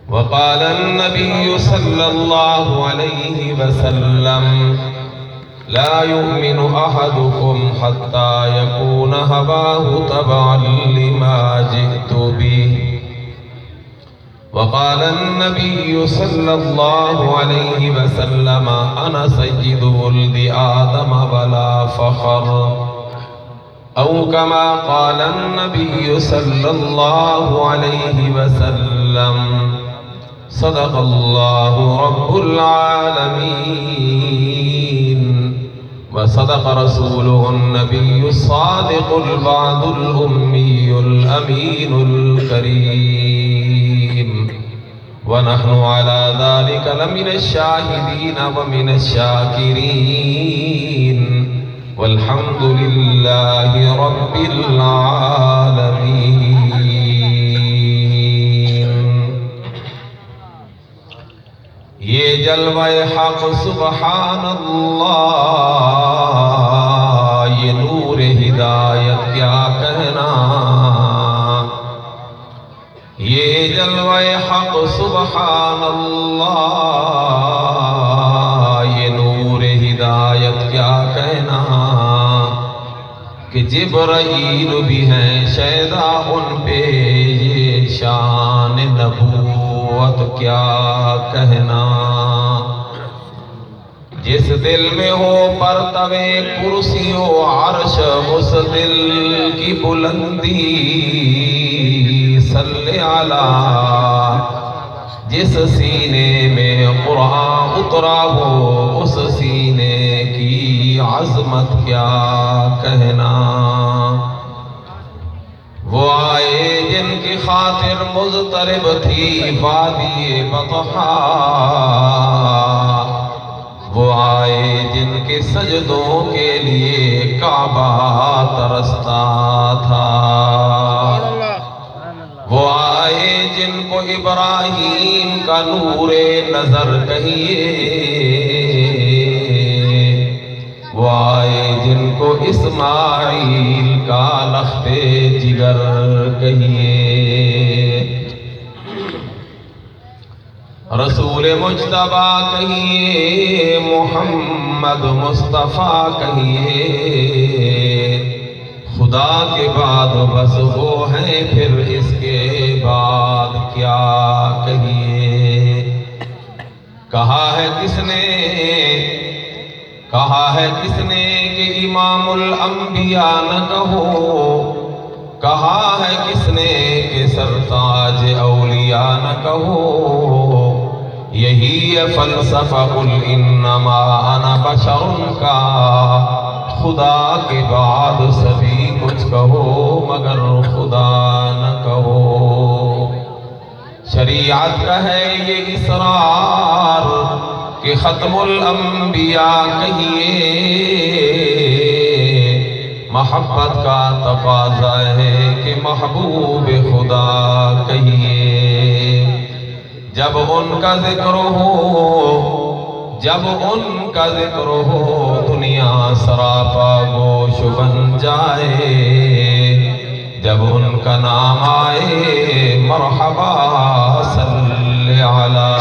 وقال النبي صلى الله عليه وسلم لا يؤمن أحدكم حتى يكون هواه تبعا لما جئت به. وقال النبي صلى الله عليه وسلم أنا سيد ولد آدم ولا فخر. أو كما قال النبي صلى الله عليه وسلم صدق الله رب العالمين وصدق رسوله النبي الصادق الوعد الأمي الأمين الكريم. ونحن على ذلك لمن الشاهدين ومن الشاكرين والحمد لله رب العالمین. یہ جلوہ حق سبحان اللہ، یہ نور ہدایت کیا کہنا. یہ جلوہ حق سبحان اللہ، یہ نور ہدایت کیا کہنا. کہ جبرائیل بھی ہیں شیدا ان پہ یہ شان نبوت کیا کہنا. جس دل میں ہو پرتوے کرسی و عرش اس دل کی بلندی صلی علی. جس سینے میں قرآن اترا ہو اس سینے کی عظمت کیا کہنا. وہ آئے جن کی خاطر مضطرب تھی وادی بطحاء. وہ آئے جن کے سجدوں کے لیے کعبہ ترستا تھا. وہ آئے جن کو ابراہیم کا نور نظر کہیے. وہ آئے جن کو اسماعیل کا لخت جگر کہیے. رسول مجتبیٰ کہیے، محمد مصطفیٰ کہیے. خدا کے بعد بس وہ ہیں، پھر اس کے بعد کیا کہیے. کہا ہے کس نے کہ امام الانبیاء نہ کہو. کہا ہے کس نے کہ سرتاج اولیاء نہ کہو. یہی ہے فلسفہ قل انما انا بشر کا. خدا کے بعد سبھی کچھ کہو مگر خدا نہ کہو. شریعت کا ہے یہ اصرار کہ ختم الانبیاء کہیے. محبت کا تقاضا ہے کہ محبوب خدا کہیے. جب ان کا ذکر ہو دنیا سراپا گوش بن جائے. جب ان کا نام آئے مرحبا صلی علی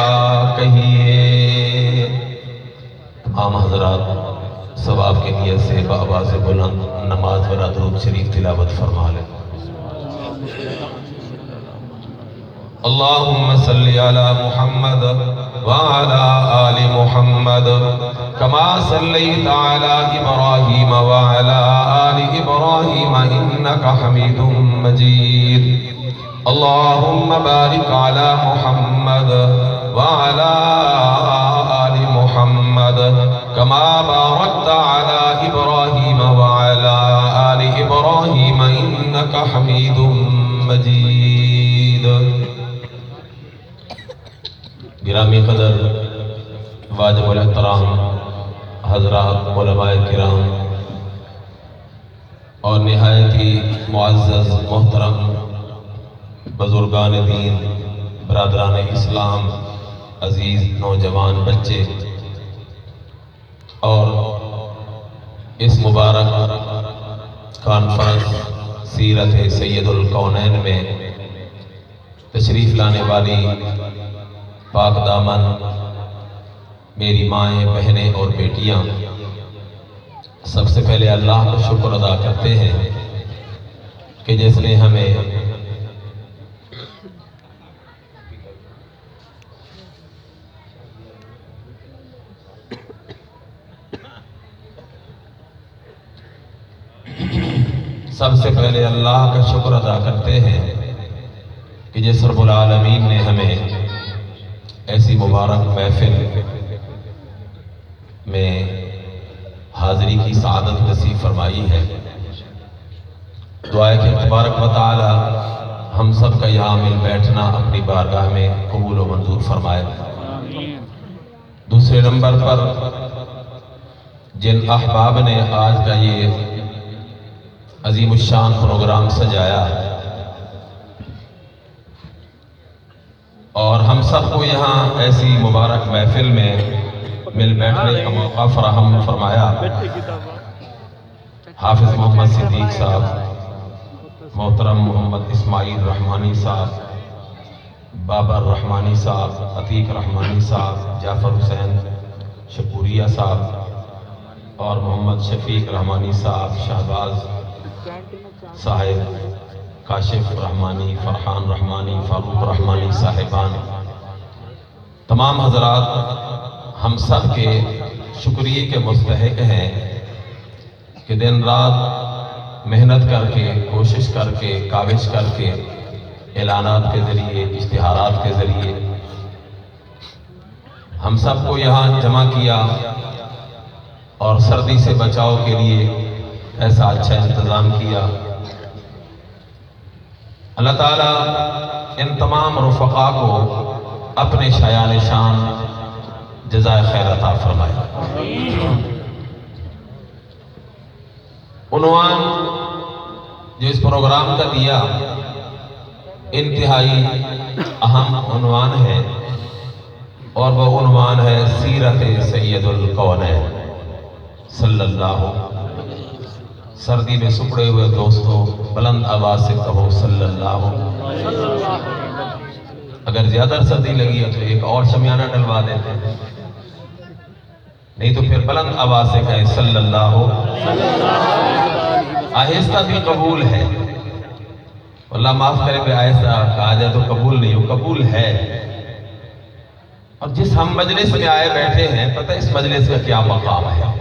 کہیے. عام حضرات ثواب کے نیت سے بآواز بلند نماز ورا درود شریف تلاوت فرما لیں. اللہم صلی علی محمد وعلی آل محمد کما صلیت علی ابراہیم وعلی آل ابراہیم انکا حمید مجید. اللہم بارک علی محمد وعلی آل محمد کما بارکت علی ابراہیم وعلی آل ابراہیم انکا حمید مجید. گرامی قدر واجب الاحترام حضرات علماء کرام اور نہایت ہی معزز محترم بزرگان دین، برادران اسلام، عزیز نوجوان بچے، اور اس مبارک کانفرنس سیرت سید الکونین میں تشریف لانے والی پاک دامن میری مائیں، بہنیں اور بیٹیاں، سب سے پہلے اللہ کا شکر ادا کرتے ہیں کہ جس نے ہمیں سب سے پہلے اللہ کا شکر ادا کرتے ہیں کہ جس رب العالمین نے ہمیں ایسی مبارک محفل میں حاضری کی سعادت نصیب فرمائی ہے۔ دعا ہے کہ تبارک و تعالی ہم سب کا یہاں مل بیٹھنا اپنی بارگاہ میں قبول و منظور فرمائے۔ دوسرے نمبر پر جن احباب نے آج کا یہ عظیم الشان پروگرام سجایا اور ہم سب کو یہاں ایسی مبارک محفل میں مل بیٹھنے کا موقع فراہم فرمایا، حافظ محمد صدیق صاحب، محترم محمد اسماعیل رحمانی صاحب، بابر رحمانی صاحب، عتیق رحمانی صاحب، جعفر حسین شکوریہ صاحب اور محمد شفیق رحمانی صاحب، شہباز صاحب، کاشف رحمانی، فرحان رحمانی، فاروق رحمانی صاحبان، تمام حضرات ہم سب کے شکریہ کے مستحق ہیں کہ دن رات محنت کر کے، کوشش کر کے، کاوش کر کے، اعلانات کے ذریعے، اشتہارات کے ذریعے ہم سب کو یہاں جمع کیا اور سردی سے بچاؤ کے لیے ایسا اچھا انتظام کیا۔ اللہ تعالیٰ ان تمام رفقا کو اپنے شایان شان جزائے خیر عطا فرمائے۔ عنوان جو اس پروگرام کا دیا انتہائی اہم عنوان ہے اور وہ عنوان ہے سیرت سید الکونین صلی اللہ۔ سردی میں سکڑے ہوئے دوستوں بلند آواز سے کہو صلی اللہ۔ اگر زیادہ سردی لگی ہے تو ایک اور شمیانہ ڈلوا دیتے ہیں، نہیں تو پھر بلند آواز سے کہیں صلی اللہ۔ آہستہ بھی قبول ہے، اللہ معاف کرے کہ آہستہ کہا جائے تو قبول نہیں ہو، قبول ہے۔ اور جس ہم مجلس میں آئے بیٹھے ہیں، پتہ اس مجلس کا کیا مقام ہے؟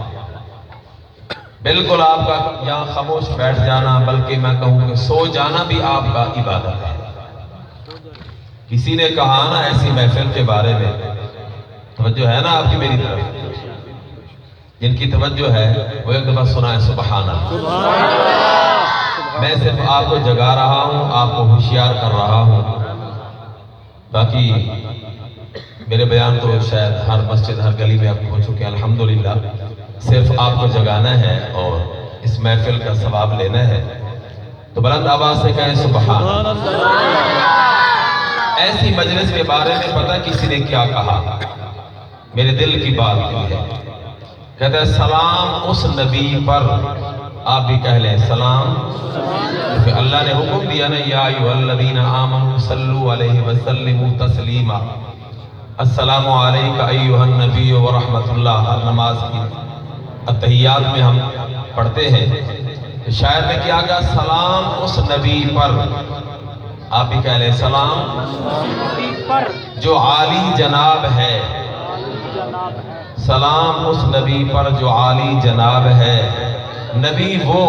بالکل آپ کا یہاں خاموش بیٹھ جانا، بلکہ میں کہوں کہ سو جانا بھی آپ کا عبادت ہے۔ کسی نے کہا نا ایسی محفل کے بارے میں، توجہ ہے نا آپ کی میری طرف؟ جن کی توجہ ہے وہ ایک دفعہ سنائے سبحان اللہ۔ میں صرف آپ کو جگا رہا ہوں، آپ کو ہوشیار کر رہا ہوں، باقی میرے بیان تو شاید ہر مسجد، ہر گلی میں اب ہو چکے ہیں الحمدللہ۔ صرف آپ کو جگانا ہے اور اس محفل کا ثواب لینا ہے، تو بلند آواز سے کہیں سبحان اللہ۔ ایسی مجلس کے بارے میں پتہ کسی نے کیا کہا، میرے دل کی بات کی ہے، کہتے ہیں سلام اس نبی پر، آپ بھی کہہ لیں سلام، کیونکہ اللہ نے حکم دیا نا یا ایھا الذین آمنوا صلوا علیہ وسلموا تسلیما، السلام علیک ایھا النبی ورحمۃ اللہ۔ ہر نماز کی اتحیات میں ہم پڑھتے ہیں، شاعر نے کیا کہا سلام اس نبی پر، آپ بھی کہہ لیں سلام جو عالی جناب ہے، سلام اس نبی پر جو عالی جناب ہے، نبی وہ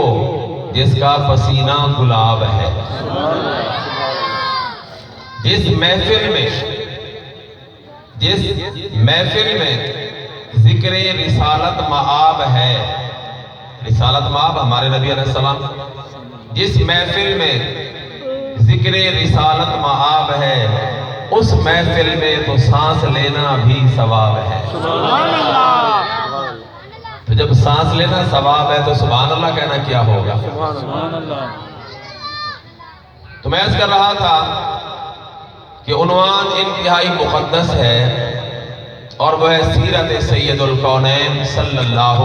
جس کا پسینہ گلاب ہے۔ جس محفل میں ذکر رسالت مآب ہے، رسالت مآب ہمارے نبی علیہ السلام، جس محفل میں ذکر رسالت مآب ہے، اس محفل میں تو سانس لینا بھی ثواب ہے۔ تو جب سانس لینا ثواب ہے تو سبحان اللہ کہنا کیا ہوگا؟ تو میں عرض کر رہا تھا کہ عنوان انتہائی مقدس ہے اور وہ ہے سیرت سید الکونین صلی اللہ۔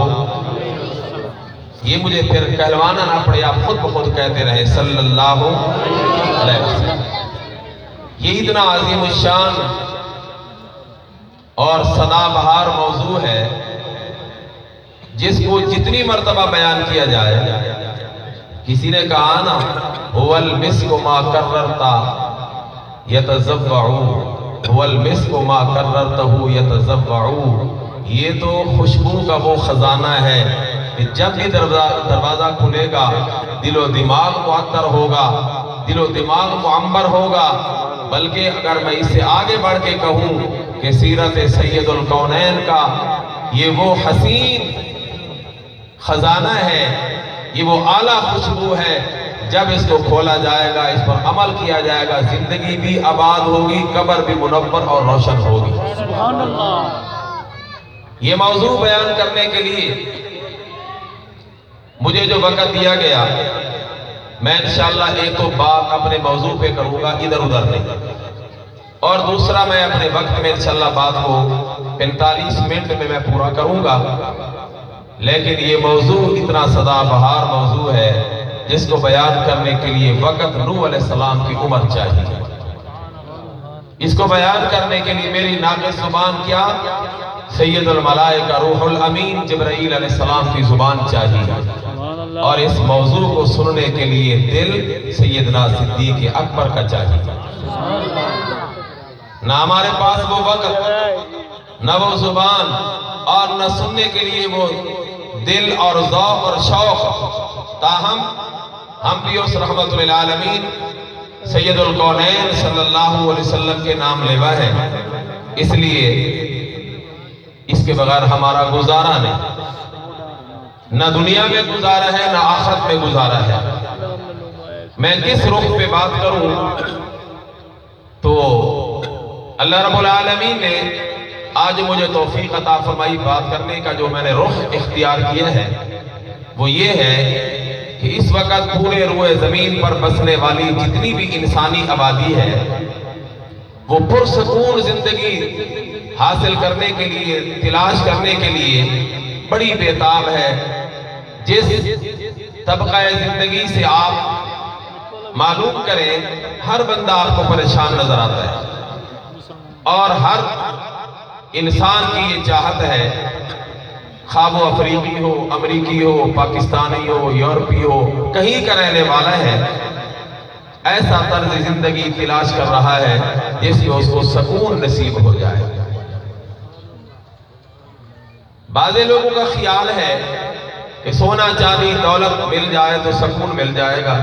یہ مجھے پھر کہلوانا نہ پڑے، آپ خود بخود کہتے رہے صلی اللہ علیہ وسلم۔ یہ اتنا عظیم الشان اور سدا بہار موضوع ہے جس کو جتنی مرتبہ بیان کیا جائے. کسی نے کہا نا هو المسک ما کررتا یتزوعو، هو المسک ما کررتہ یتزوعو. یہ تو خوشبو کا وہ خزانہ ہے کہ جب بھی دروازہ کھلے گا دل و دماغ معطر ہوگا، دل و دماغ معمر ہوگا. بلکہ اگر میں اس سے آگے بڑھ کے کہوں کہ سیرت سید الکونین کا یہ وہ حسین خزانہ ہے، یہ وہ اعلیٰ خوشبو ہے، جب اس کو کھولا جائے گا، اس پر عمل کیا جائے گا، زندگی بھی آباد ہوگی، قبر بھی منور اور روشن ہوگی. سبحان اللہ. یہ موضوع بیان کرنے کے لیے مجھے جو وقت دیا گیا، میں انشاءاللہ ایک تو بات اپنے موضوع پہ کروں گا، ادھر ادھر نہیں، اور دوسرا میں اپنے وقت میں انشاءاللہ بات کو 45 منٹ میں پورا کروں گا. لیکن یہ موضوع اتنا سدا بہار موضوع ہے جس کو بیان کرنے کے لیے وقت نوح علیہ السلام کی عمر چاہیے. اس کو بیان کرنے کے لیے میری ناقص زبان کیا، سید الملائکہ روح الامین جبرائیل علیہ السلام کی زبان چاہیے. اور اس موضوع کو سننے کے لیے دل سیدنا صدیق اکبر کا چاہیے. نہ ہمارے پاس وہ وقت، نہ وہ زبان، اور نہ سننے کے لیے وہ دل اور ذوق اور شوق. تاہم ہم بھی اس رحمت للعالمین سید الکونین صلی اللہ علیہ وسلم کے نام لیوا ہے، اس لیے اس کے بغیر ہمارا گزارا نہیں. نہ دنیا میں گزارا ہے، نہ آخرت میں گزارا ہے. میں کس رخ پہ بات کروں تو اللہ رب العالمین نے آج مجھے توفیق عطا فرمائی بات کرنے کا. جو میں نے رخ اختیار کیا ہے وہ یہ ہے کہ اس وقت پورے روئے زمین پر بسنے والی جتنی بھی انسانی آبادی ہے وہ پرسکون زندگی حاصل کرنے کے لیے، تلاش کرنے کے لیے بڑی بےتاب ہے. جس طبقہ زندگی سے آپ معلوم کریں، ہر بندہ آپ کو پریشان نظر آتا ہے، اور ہر انسان کی یہ چاہت ہے، خواہ وہ افریقی ہو، امریکی ہو، پاکستانی ہو، یورپی ہو، کہیں کا رہنے والا ہے، ایسا طرز زندگی تلاش کر رہا ہے جس میں اس کو سکون نصیب ہو جائے. بعض لوگوں کا خیال ہے کہ سونا چاندی دولت مل جائے تو سکون مل جائے گا،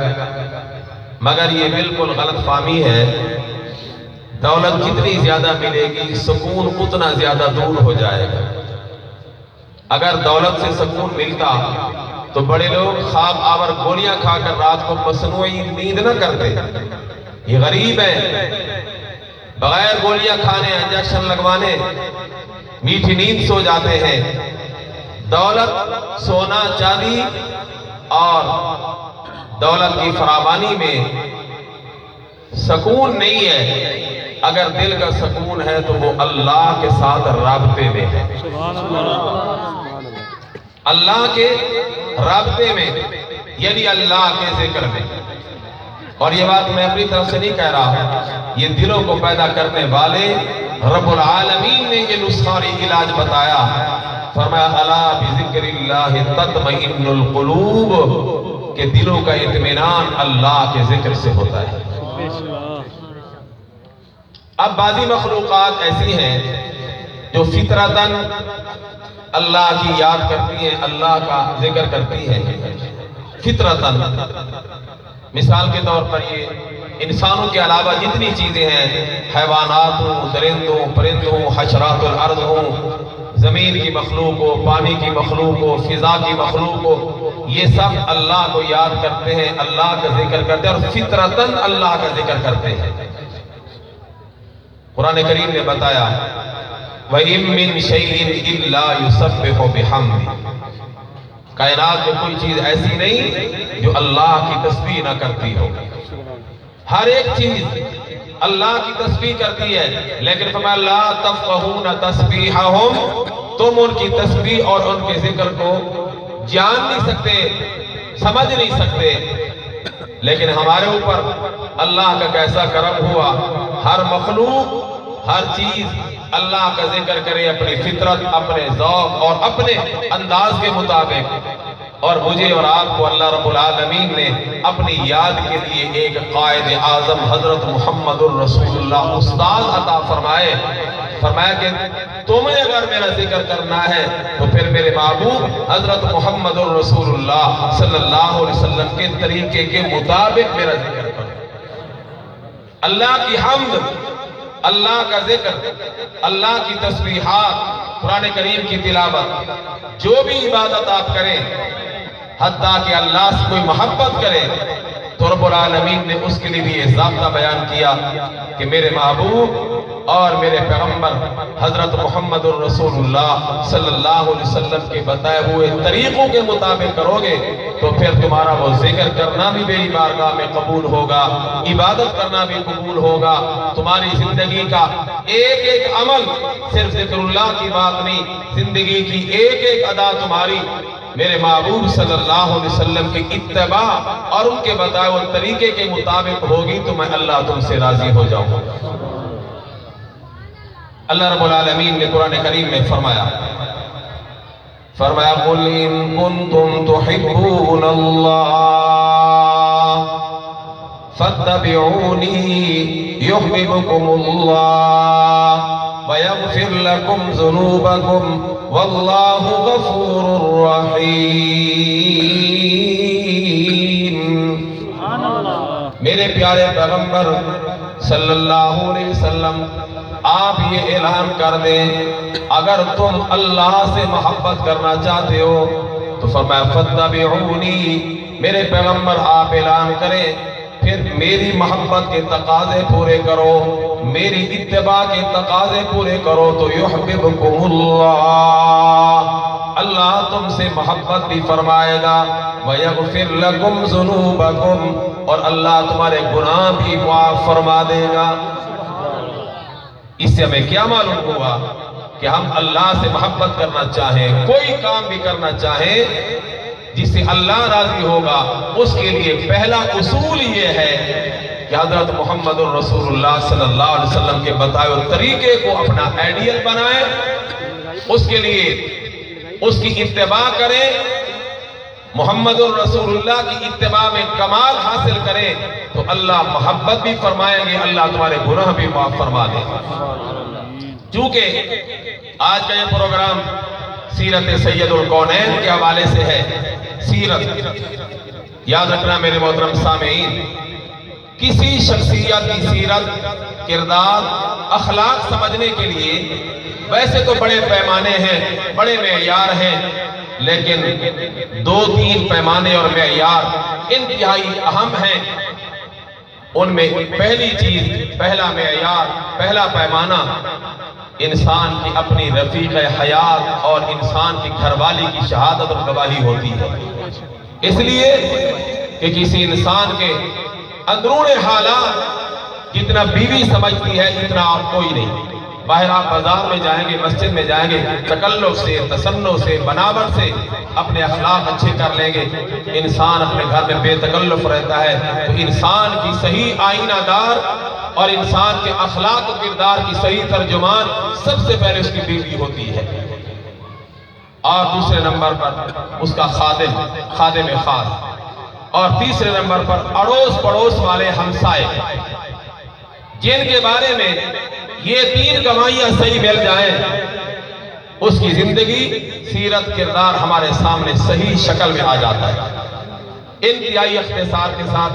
مگر یہ بالکل غلط فہمی ہے. دولت جتنی زیادہ ملے گی سکون اتنا زیادہ دور ہو جائے گا. اگر دولت سے سکون ملتا تو بڑے لوگ خواب آور گولیاں کھا کر رات کو مصنوعی نیند نہ کرتے. یہ غریب ہے، بغیر گولیاں کھانے، انجیکشن لگوانے میٹھی نیند سو جاتے ہیں. دولت، سونا چاندی اور دولت کی فراوانی میں سکون نہیں ہے. اگر دل کا سکون ہے تو وہ اللہ کے ساتھ رابطے میں ہے، اللہ کے رابطے میں، یعنی اللہ کے ذکر میں. اور یہ بات میں اپنی طرف سے نہیں کہہ رہا، یہ دلوں کو پیدا کرنے والے رب العالمین نے یہ نسخاری علاج بتایا. فرمایا الا بذکر اللہ تطمئن القلوب، کہ دلوں کا اطمینان اللہ کے ذکر سے ہوتا ہے. اب بعضی مخلوقات ایسی ہیں جو فطرتاً اللہ کی یاد کرتی ہیں، اللہ کا ذکر کرتی ہیں فطرتاً. مثال کے طور پر یہ انسانوں کے علاوہ جتنی چیزیں ہیں، حیوانات ہوں، درندوں، پرندوں، حشرات الارض ہوں، زمین کی مخلوق ہو، پانی کی مخلوق ہو، فضا کی مخلوق ہو، یہ سب اللہ کو یاد کرتے ہیں، اللہ کا ذکر کرتے ہیں، اور فطرتاً اللہ کا ذکر کرتے ہیں. قرآن کریم نے بتایا وَإِن مِّن شَيْءٍ إِلَّا يُسَبِّحُ بِحَمْدِهِ، کائنات میں کوئی چیز ایسی نہیں جو اللہ کی تسبیح نہ کرتی ہو. ہر ایک چیز اللہ کی تسبیح کرتی ہے، لیکن فرمایا لا تفقہون تسبیحہم، تم ان کی تسبیح اور ان کے ذکر کو جان نہیں سکتے، سمجھ نہیں سکتے. لیکن ہمارے اوپر اللہ کا کیسا کرم ہوا، ہر مخلوق، ہر چیز اللہ کا ذکر کرے اپنی فطرت، اپنے ذوق اور اپنے انداز کے مطابق۔ اور مجھے اور آپ کو اللہ رب العالمین نے اپنی یاد کے لیے ایک قائد اعظم حضرت محمد الرسول اللہ استاد عطا فرمائے۔ فرمایا کہ تمہیں اگر میرا ذکر کرنا ہے تو پھر میرے محبوب حضرت محمد الرسول اللہ صلی اللہ علیہ وسلم کے طریقے کے مطابق میرا ذکر کرو۔ اللہ کی حمد، اللہ کا ذکر، اللہ کی تسبیحات، قرآن کریم کی تلاوت، جو بھی عبادت آپ کریں، حتیٰ کہ اللہ سے کوئی محبت کرے تو رب العالمین نے اس کے لیے بھی یہ ضابطہ بیان کیا کہ میرے محبوب اور میرے پیغمبر حضرت محمد الرسول اللہ صلی اللہ علیہ وسلم کے بتائے ہوئے طریقوں کے مطابق کرو گے تو پھر تمہارا وہ ذکر کرنا بھی میری بارگاہ میں قبول ہوگا، عبادت کرنا بھی قبول ہوگا۔ تمہاری زندگی کا ایک ایک عمل صرف ذکر اللہ کی بات نہیں، زندگی کی ایک ایک ادا تمہاری میرے محبوب صلی اللہ علیہ وسلم کی اتباع اور ان کے بتائے ہوئے طریقے کے مطابق ہوگی تو میں اللہ تم سے راضی ہو جاؤں گا۔ اللہ رب العالمین نے قرآن کریم میں فرمایا قُلْ إِن كُنتُمْ تُحِبُّونَ اللَّهَ فَاتَّبِعُونِي يُحْبِبْكُمُ اللَّهُ وَيَغْفِرْ لَكُمْ ذُنُوبَكُمْ وَاللَّهُ غَفُورٌ رَحِيمٌ۔ میرے پیارے پیغمبر صلی اللہ علیہ وسلم آپ یہ اعلان کر دیں اگر تم اللہ سے محبت کرنا چاہتے ہو تو فرمایا فَاتَّبِعُونِي، میرے پیغمبر آپ اعلان کریں پھر میری محبت کے تقاضے پورے کرو، میری اتباع کے تقاضے پورے کرو تو یحببکم اللہ، اللہ تم سے محبت بھی فرمائے گا، وَيَغْفِرْ لَكُمْ ذُنُوبَكُمْ، اور اللہ تمہارے گناہ بھی معاف فرما دے گا۔ اس سے ہمیں کیا معلوم ہوا کہ ہم اللہ سے محبت کرنا چاہیں، کوئی کام بھی کرنا چاہیں جس سے اللہ راضی ہوگا، اس کے لیے پہلا اصول یہ ہے کہ حضرت محمد الرسول اللہ صلی اللہ علیہ وسلم کے بتائے ہوئے طریقے کو اپنا آئیڈیل بنائیں، اس کے لیے اس کی اتباع کریں، محمد الرسول اللہ کی اتباع میں کمال حاصل کریں تو اللہ محبت بھی فرمائیں گے، اللہ تمہارے گناہ بھی معاف فرما دے گا۔ چونکہ آج کا یہ پروگرام سیرت سید الکونین کے حوالے سے ہے، سیرت یاد رکھنا میرے محترم سامعین، کسی شخصیت کی سیرت، کردار، اخلاق سمجھنے کے لیے ویسے تو بڑے پیمانے ہیں، بڑے معیار ہیں، لیکن دو تین پیمانے اور معیار انتہائی اہم ہیں۔ ان میں پہلی چیز، پہلا معیار، پہلا پیمانہ انسان کی اپنی رفیق حیات اور انسان کی گھر والی کی شہادت اور گواہی ہوتی ہے۔ اس لیے کہ کسی انسان کے اندرون حالات جتنا بیوی سمجھتی ہے اتنا اور کوئی نہیں۔ باہر آپ بازار میں جائیں گے، مسجد میں جائیں گے، تکلف سے، تصنع سے، بناوٹ سے اپنے اخلاق اچھے کر لیں گے۔ انسان اپنے گھر میں بے تکلف رہتا ہے تو انسان کی صحیح آئینہ دار اور انسان کے اخلاق و کردار کی صحیح ترجمان سب سے پہلے اس کی بیوی ہوتی ہے، اور دوسرے نمبر پر اس کا خادم خاص، اور تیسرے نمبر پر اڑوس پڑوس والے ہمسائے، جن کے بارے میں یہ تین گواہیاں صحیح مل جائیں اس کی زندگی، سیرت، کردار ہمارے سامنے صحیح شکل میں آ جاتا ہے۔ انتہائی اختصار کے ساتھ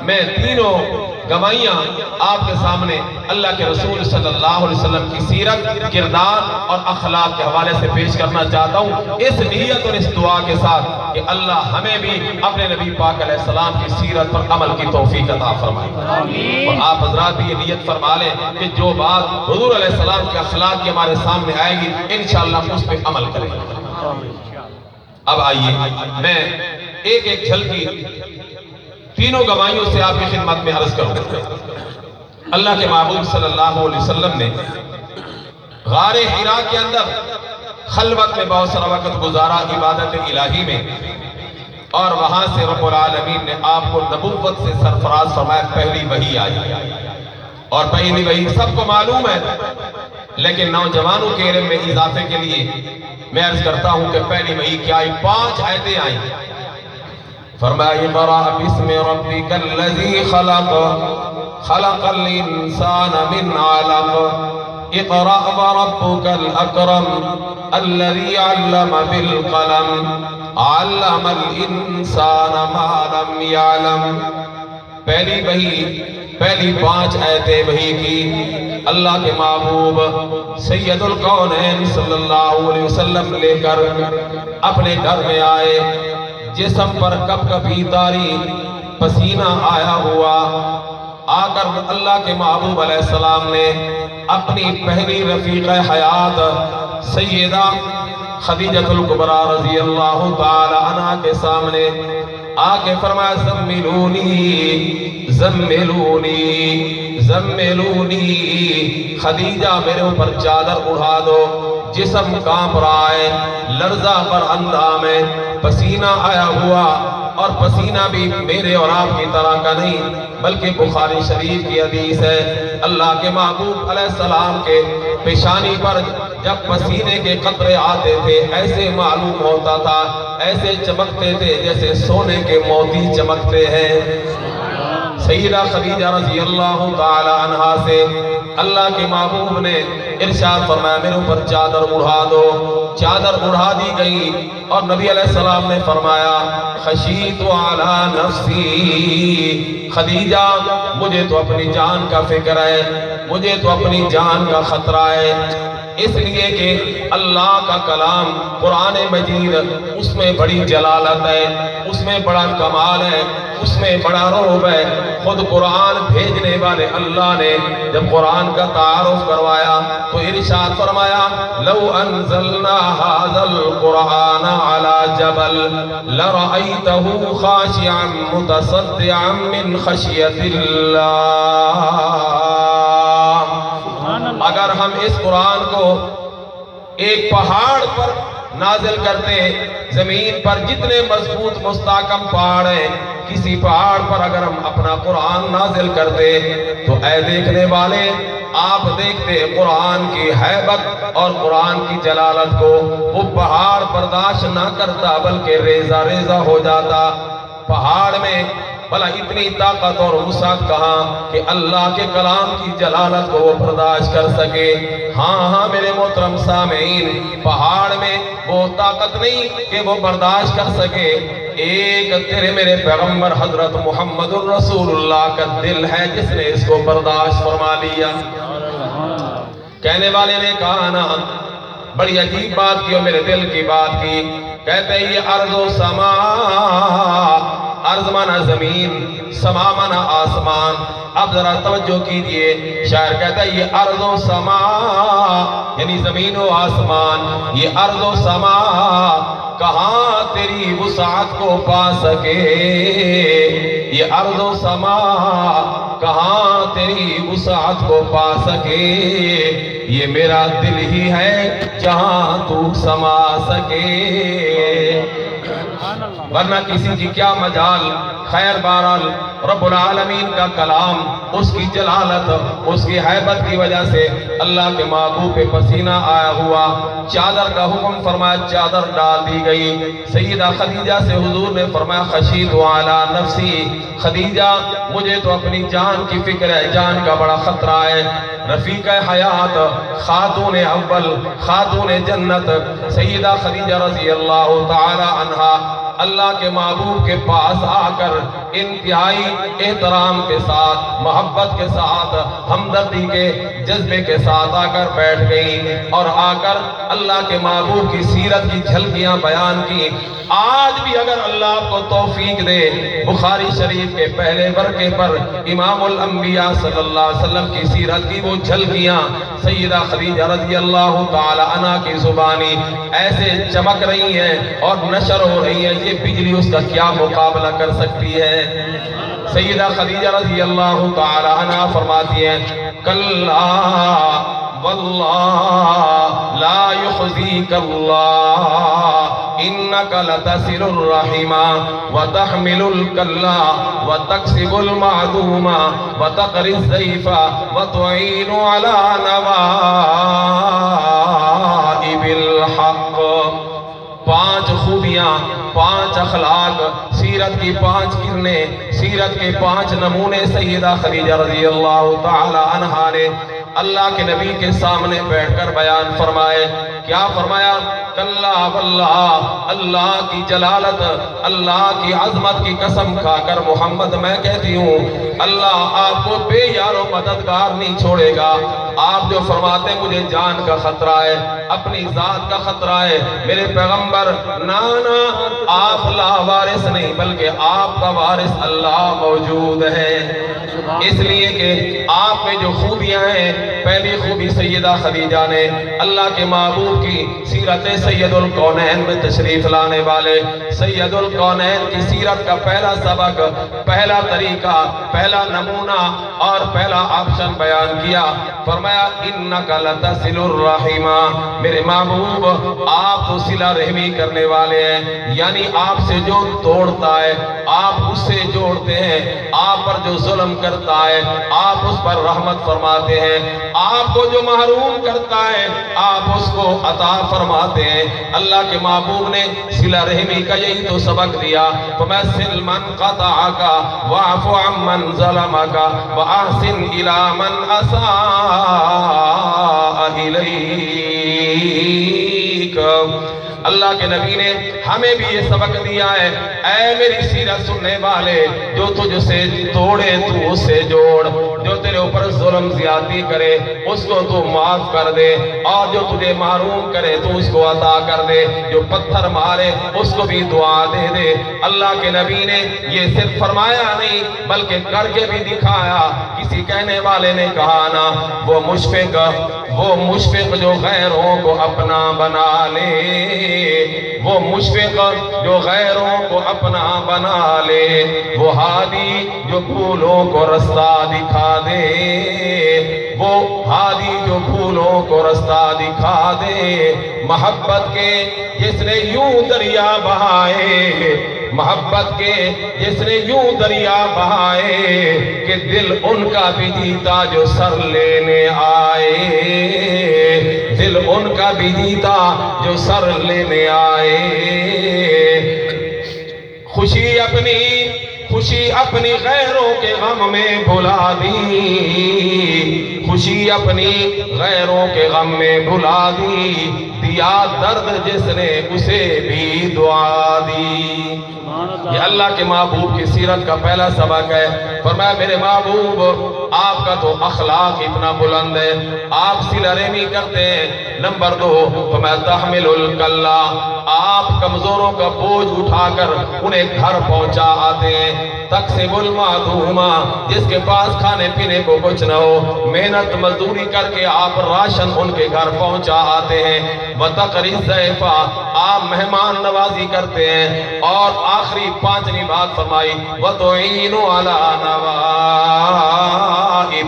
میں تینوں گواہیاں آپ کے سامنے اللہ کے رسول صلی اللہ علیہ وسلم کی سیرت، کردار اور اخلاق کے حوالے سے پیش کرنا چاہتا ہوں، اس نیت اور اس دعا کے ساتھ کہ اللہ ہمیں بھی اپنے نبی پاک علیہ السلام کی سیرت پر عمل کی توفیق عطا فرمائے۔ اور آپ حضرات بھی یہ نیت فرما لیں کہ جو بات حضور علیہ السلام کے اخلاق کی ہمارے سامنے آئے گی انشاءاللہ اس پہ عمل کریں گے۔ اب آئیے میں ایک ایک جھلکی تینوں گواہیوں سے آپ کی خدمت میں عرض کروں۔ اللہ کے محبوب صلی اللہ علیہ وسلم نے غار حرا کے اندر خلوت میں بہت سارا وقت گزارا عبادت الہی میں، اور وہاں سے رب العالمین نے آپ کو نبوت سے سرفراز فرمایا، پہلی وحی آئی۔ اور پہلی وحی سب کو معلوم ہے، لیکن نوجوانوں کے علم میں اضافے کے لیے میں عرض کرتا ہوں کہ پہلی وحی کیا آئی؟ 5 آیتیں آئیں۔ فرمایا اقرأ باسم ربک الذی خلق خلق الانسان من علق اقرأ وربک الاکرم الذی علم بالقلم علم الانسان ما لم یعلم۔ پہلی وحی، پہلی 5 آیتیں وحی کی اللہ کے محبوب سید الکونین صلی اللہ علیہ وسلم لے کر اپنے گھر میں آئے، جسم پر کپ کپی تاری، پسینہ آیا ہوا، آ کر اللہ کے محبوب علیہ السلام نے اپنی پہلی رفیق حیات سیدہ خدیجہ الکبریٰ رضی اللہ تعالی عنہ کے سامنے آ کے فرمایا زملونی زملونی زملونی، خدیجہ میرے اوپر چادر اڑا دو، جسم کانپ رہا ہے، لرزہ پر اندام ہے، پسینہ آیا ہوا، اور پسینہ بھی میرے اور آپ کی طرح کا نہیں بلکہ بخاری شریف کی حدیث ہے، اللہ کے محبوب علیہ السلام کے پیشانی پر جب پسینے کے قطرے آتے تھے ایسے معلوم ہوتا تھا، ایسے چمکتے تھے جیسے سونے کے موتی چمکتے ہیں۔ سیدہ خدیجہ رضی اللہ تعالی عنہا سے اللہ کے محبوب نے ارشاد فرمایا میرے اوپر چادر اڑا دو، چادر اڑا دی گئی، اور نبی علیہ السلام نے فرمایا خشیت علی نفسی، خدیجہ مجھے تو اپنی جان کا فکر ہے، مجھے تو اپنی جان کا خطرہ ہے، اس لیے کہ اللہ کا کلام قرآن مجید اس میں بڑی جلالت ہے، اس میں بڑا کمال ہے، اس میں بڑا رعب ہے۔ خود قرآن بھیجنے والے اللہ نے جب قرآن کا تعارف کروایا تو ارشاد فرمایا لو انزلنا هذا القرآن على جبل لرأيته خاشعا متصدعا من خشية اللہ، اگر ہم اس قرآن کو ایک پہاڑ پر نازل کرتے، زمین پر جتنے مضبوط مستحکم پہاڑ ہیں، کسی پہاڑ پر اگر ہم اپنا قرآن نازل کرتے تو اے دیکھنے والے آپ دیکھتے قرآن کی ہیبت اور قرآن کی جلالت کو، وہ پہاڑ برداشت نہ کرتا بلکہ ریزہ ریزہ ہو جاتا۔ پہاڑ میں بھلا اتنی طاقت اور وسعت کہاں کہ اللہ کے کلام کی جلالت کو وہ برداشت کر سکے۔ ہاں میرے محترم سامعین، پہاڑ میں وہ طاقت نہیں کہ وہ برداشت کر سکے، ایک تیرے میرے پیغمبر حضرت محمد الرسول اللہ کا دل ہے جس نے اس کو برداشت فرما لیا۔ کہنے والے نے کہا نا بڑی عجیب بات کی اور میرے دل کی بات کی، کہتے ہیں یہ ارض و سما، ارض مانا زمین، سما مانا آسمان۔ اب ذرا توجہ کیجئے، شاعر کہتا ہے یہ ارض و سما یعنی زمین و آسمان، یہ ارض و سما کہاں تیری وسعت کو پا سکے، یہ ارض و سما کہاں تیری وسعت کو پا سکے، یہ میرا دل ہی ہے جہاں تو سما سکے، ورنہ کسی کی کیا مجال۔ خیر بہرحال رب العالمین کا کلام، اس کی جلالت، اس کی حیبت کی وجہ سے اللہ کے محبوب پہ پسینہ آیا ہوا، چادر کا حکم فرمایا، چادر ڈال دی گئی۔ سیدہ خدیجہ سے حضور نے فرمایا خشیت علی نفسی، خدیجہ مجھے تو اپنی جان کی فکر ہے، جان کا بڑا خطرہ ہے۔ رفیق حیات، خاتون اول، خاتون جنت سیدہ خدیجہ رضی اللہ تعالی عنہا اللہ کے محبوب کے پاس آ کر انتہائی احترام کے ساتھ، محبت کے ساتھ، ہمدردی کے جذبے کے ساتھ آ کر بیٹھ گئی، اور آ کر اللہ کے محبوب کی سیرت کی جھلکیاں بیان کی۔ آج بھی اگر اللہ آپ کو توفیق دے، بخاری شریف کے پہلے ورقے پر امام الانبیاء صلی اللہ علیہ وسلم کی سیرت کی وہ جھلکیاں سیدہ خدیجہ رضی اللہ تعالی عنہ کی زبانی ایسے چمک رہی ہیں اور نشر ہو رہی ہیں، یہ بجلی اس کا کیا مقابلہ کر سکتی ہے۔ سیدہ خدیجہ رضی اللہ تعالی عنہ فرماتی ہیں کلا واللہ لا یخزیک اللہ إنك لتصل الرحم وتحمل الكلا وتكسب المعدوم وتقري الضيف وتعين على نوائب الحق. 5 خوبیاں، 5 اخلاق، سیرت کی 5 کرنیں، سیرت کے 5 نمونے سیدہ خدیجہ رضی اللہ تعالی عنہا نے اللہ کے نبی کے سامنے بیٹھ کر بیان فرمائے. کیا فرمایا؟ کلا واللہ، اللہ کی جلالت، اللہ کی عظمت کی قسم کھا کر محمد میں کہتی ہوں اللہ آپ کو بے یار و مددگار نہیں چھوڑے گا. آپ جو فرماتے ہیں مجھے جان کا خطرہ ہے، اپنی ذات کا خطرہ ہے، میرے پیغمبر نانا آپ لا وارث نہیں بلکہ آپ کا وارث اللہ موجود ہے. اس لیے کہ آپ میں جو خوبیاں ہیں، پہلی خوبی سیدہ خدیجہ نے اللہ کے محبوب کی سیرت سید الکونین میں تشریف لانے والے سید الکونین کی سیرت کا پہلا سبق، پہلا طریقہ، پہلا نمونہ اور پہلا آپشن بیان کیا. فرمایا انک لتصل الرحم، میرے محبوب آپ تو صلہ رحمی کرنے والے ہیں، یعنی آپ سے جو توڑتا ہے آپ اس سے جوڑتے ہیں، آپ پر جو ظلم کرتا ہے آپ اس پر رحمت فرماتے ہیں، آپ کو جو محروم کرتا ہے آپ اس کو عطا فرماتے ہیں. اللہ کے محبوب نے صلہ رحمی کا یہی تو سبق دیا. فَمَسِّلْ مَنْ قَطَعَكَ وَعْفُ عَمَّنْ ظَلَمَكَ وَأَحْسِنْ إِلَى مَنْ أَسَاءَ إِلَيْكَ. اللہ کے نبی نے ہمیں بھی یہ سبق دیا ہے، اے میری سیرت سننے والے، جو تجھ سے توڑے تو اس سے جوڑ، جو تیرے اوپر ظلم زیادتی کرے اس کو تو معاف کر دے، اور جو تجھے محروم کرے تو اس کو عطا کر دے، جو پتھر مارے اس کو بھی دعا دے دے. اللہ کے نبی نے یہ صرف فرمایا نہیں بلکہ کر کے بھی دکھایا. کسی کہنے والے نے کہا نا وہ مشفق جو غیروں کو اپنا بنا لے، وہ مشفق جو غیروں کو اپنا بنا لے، وہ ہادی جو بھولوں کو رستہ دکھا دے، وہ ہادی جو بھولوں کو رستہ دکھا دے. محبت کے جس نے یوں دریا بہائے، محبت کے جس نے یوں دریا بہائے کہ دل ان کا بھی جیتا جو سر لینے آئے، دل ان کا بھی جیتا جو سر لینے آئے. خوشی اپنی غیروں کے غم میں بھلا دی، خوشی اپنی غیروں کے غم میں بھلا دی، دیا درد جس نے اسے بھی دعا دی. یہ اللہ کے محبوب کی سیرت کا پہلا سبق ہے. فرمایا میرے محبوب آپ کا تو اخلاق اتنا بلند ہے، آپ صلہ رحمی کرتے ہیں. نمبر 2 فرمایا تحمل الکلا، آپ کمزوروں کا بوجھ اٹھا کر انہیں گھر پہنچا آتے ہیں. تکسب المعدوم، جس کے پاس کھانے پینے کو کچھ نہ ہو محنت مزدوری کر کے آپ راشن ان کے گھر پہنچا آتے ہیں. وتقری الضیف، آپ مہمان نوازی کرتے ہیں. اور آخری 5ویں بات فرمائی وتعین علی نوائب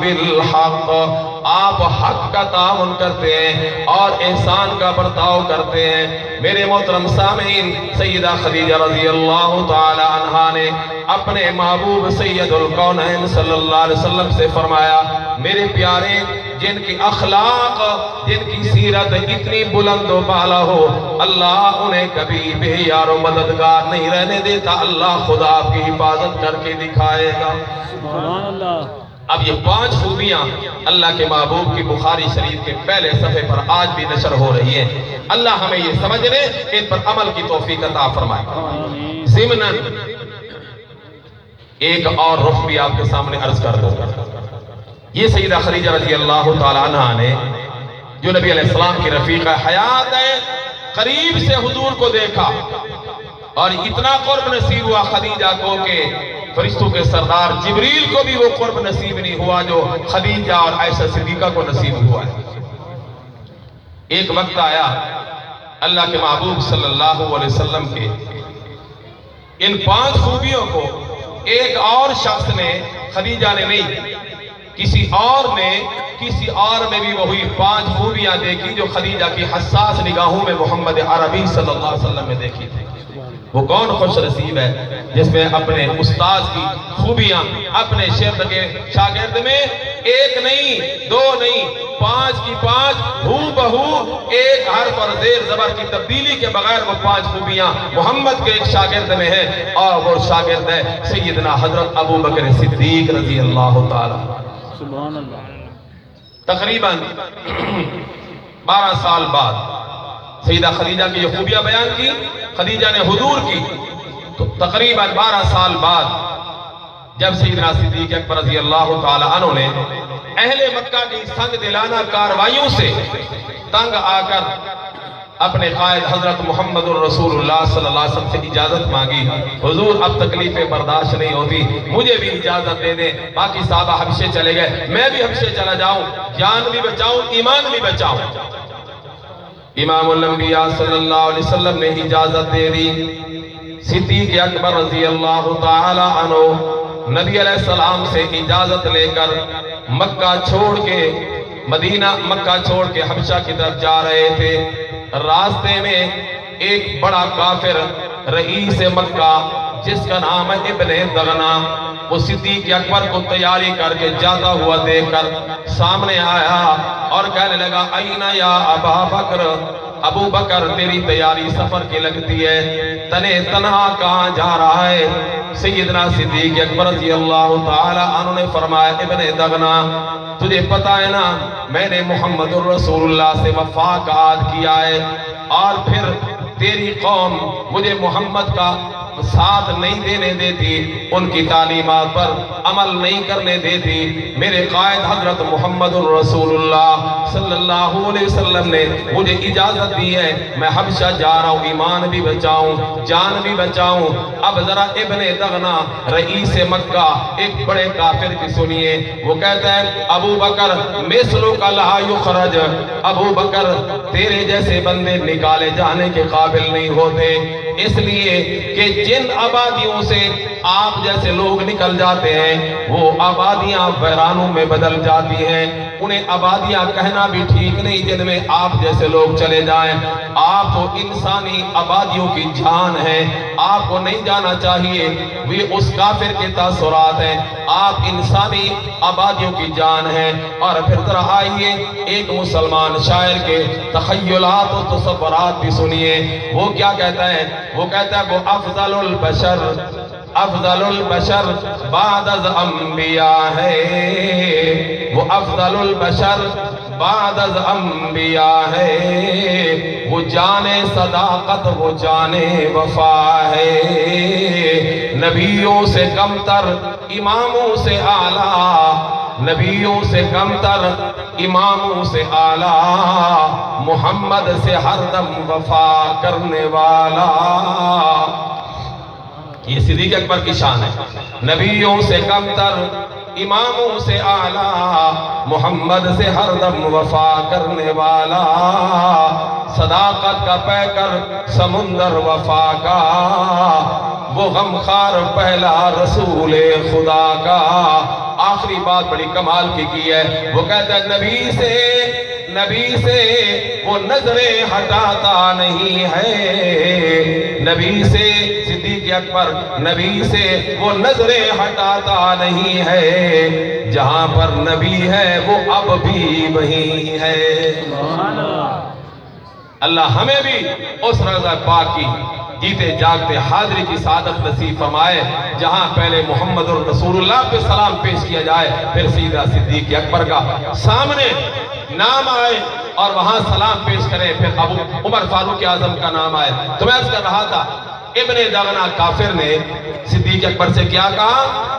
الحق، آپ حق کا تعاون کرتے ہیں اور احسان کا برتاؤ کرتے ہیں. میرے محترم سامعین، سیدہ خدیجہ رضی اللہ تعالی عنہا نے اپنے محبوب سید الکونین صلی اللہ علیہ وسلم سے فرمایا میرے پیارے، جن کی اخلاق، جن کی سیرت اتنی بلند و بالا ہو اللہ انہیں کبھی بے یار و مددگار نہیں رہنے دیتا، اللہ خدا آپ کی حفاظت کر کے دکھائے گا. سبحان اللہ. اب یہ 5 خوبیاں اللہ کے محبوب کی بخاری شریف کے پہلے صفحے پر آج بھی نشر ہو رہی ہیں. اللہ ہمیں یہ سمجھنے، ان پر عمل کی توفیق عطا فرمائے. ضمناً ایک اور رخ بھی آپ کے سامنے عرض کر دوں. یہ سیدہ خدیجہ رضی اللہ تعالی عنہا نے جو نبی علیہ السلام کی رفیقہ حیات ہے، قریب سے حضور کو دیکھا اور اتنا قرب نصیب ہوا خدیجہ کو کہ فرشتوں کے سردار جبریل کو بھی وہ قرب نصیب نہیں ہوا جو خدیجہ اور عائشہ صدیقہ کو نصیب ہوا ہے. ایک وقت آیا اللہ کے محبوب صلی اللہ علیہ وسلم کے ان 5 خوبیوں کو ایک اور شخص نے، خدیجہ نے نہیں، کسی اور میں بھی وہی 5 خوبیاں دیکھی جو خدیجہ کی حساس نگاہوں میں محمد عربی صلی اللہ علیہ وسلم میں دیکھی تھی۔ وہ کون خوش نصیب ہے جس میں اپنے استاد کی خوبیاں اپنے شاگرد میں 1 نہیں 2 نہیں 5 کی 5 ہو بہو ایک حرف اور زیر زبر کی تبدیلی کے بغیر وہ 5 خوبیاں محمد کے ایک شاگرد میں ہیں، اور وہ شاگرد ہے سیدنا حضرت ابو بکر صدیق رضی اللہ تعالی۔ سبحان اللہ۔ تقریباً 12 سال بعد سیدہ خدیجہ کی یہ خوبیاں بیان کی خدیجہ نے حضور کی، تو تقریباً 12 سال بعد جب سیدنا صدیق اکبر رضی اللہ تعالی عنہ نے اہل مکہ کی سنگ دلانہ کاروائیوں سے تنگ آ کر اپنے قائد حضرت محمد الرسول اللہ صلی اللہ علیہ وسلم سے اجازت مانگی، حضور اب تکلیفیں برداشت نہیں ہوتی، مجھے بھی اجازت دے دیں، باقی صحابہ حبشے چلے گئے، میں بھی حبشے چلا جاؤں، جان بھی بچاؤں ایمان بھی بچاؤں۔ امام الانبیاء صلی اللہ علیہ وسلم نے اجازت دے دی۔ صدیق اکبر رضی اللہ تعالی عنہ نبی علیہ السلام سے اجازت لے کر مکہ چھوڑ کے حبشہ کی طرف جا رہے تھے۔ راستے میں ایک بڑا کافر رئیس مکہ جس کا نام ہے ابن دغنا، وہ صدیق اکبر کو تیاری کر کے جاتا ہوا دیکھ کر سامنے آیا اور کہنے لگا اینا یا ابا بکر، ابو بکر تیری تیاری سفر کی لگتی ہے، تنے تنہا کہاں جا رہا ہے؟ سیدنا صدیق اکبر رضی اللہ تعالی عنہ نے فرمایا ابن دغنا تجھے پتا ہے نا میں نے محمد الرسول اللہ سے وفا کا عہد کیا ہے، اور پھر تیری قوم مجھے محمد کا ساتھ نہیں دینے دیتی، ان کی تعلیمات پر عمل نہیں کرنے دیتی۔ میرے قائد حضرت محمد الرسول اللہ صلی اللہ علیہ وسلم نے مجھے اجازت دی ہے، میں حبشہ جا رہا ہوں، ایمان بھی بچاؤں جان بھی بچاؤں۔ اب ذرا ابن دغنا رئیس مکہ ایک بڑے کافر کی سنیے، وہ کہتا ہے ابو بکر مثلک لا یخرج، ابو بکر تیرے جیسے بندے نکالے جانے کے قابل نہیں ہوتے، اس لیے کہ جن آبادیوں سے آپ جیسے لوگ نکل جاتے ہیں وہ آبادیاں ویرانوں میں بدل جاتی ہیں، انہیں آبادیاں کہنا بھی ٹھیک نہیں جن میں آپ جیسے لوگ چلے جائیں۔ آپ تو انسانی آبادیوں کی جان ہیں، آپ کو نہیں جانا چاہیے، وہ اس کافر کے تاثرات ہیں، آپ انسانی آبادیوں کی جان ہیں۔ اور پھر ذرا آئیے ایک مسلمان شاعر کے تخیلات و تصورات بھی سنیے، وہ کیا کہتا ہے؟ وہ کہتا ہے وہ افضل البشر بعد از انبیاء ہے، وہ افضل البشر بعد از انبیاء ہے، وہ جانے صداقت وہ جانے وفا ہے، نبیوں سے کمتر اماموں سے اعلیٰ، نبیوں سے کمتر اماموں سے اعلیٰ، محمد سے ہر دم وفا کرنے والا۔ یہ صدیق اکبر کی شان ہے، نبیوں سے کمتر اماموں سے اعلیٰ، محمد سے ہر دم وفا کرنے والا، صداقت کا پیکر سمندر وفا کا، وہ غمخوار پہلا رسول خدا کا۔ آخری بات بڑی کمال کی ہے، وہ کہتا ہے نبی سے وہ نظریں ہٹاتا نہیں ہے، نبی سے صدیق اکبر نبی سے وہ نظریں ہٹاتا نہیں ہے، جہاں پر نبی ہے وہ اب بھی وہی ہے۔ اللہ ہمیں بھی اس رضا پاک کی جیتے جاگتے حاضری کی سعادت نصیب فرمائے، جہاں پہلے محمد الرسول اللہ پہ سلام پیش کیا جائے، پھر سیدھا صدیق اکبر کا سامنے نام آئے اور وہاں سلام پیش کریں، پھر ابو عمر فاروق اعظم کا نام آئے۔ تو میں عرض کر رہا تھا ابن دغنا کافر نے صدیق اکبر سے کیا کہا؟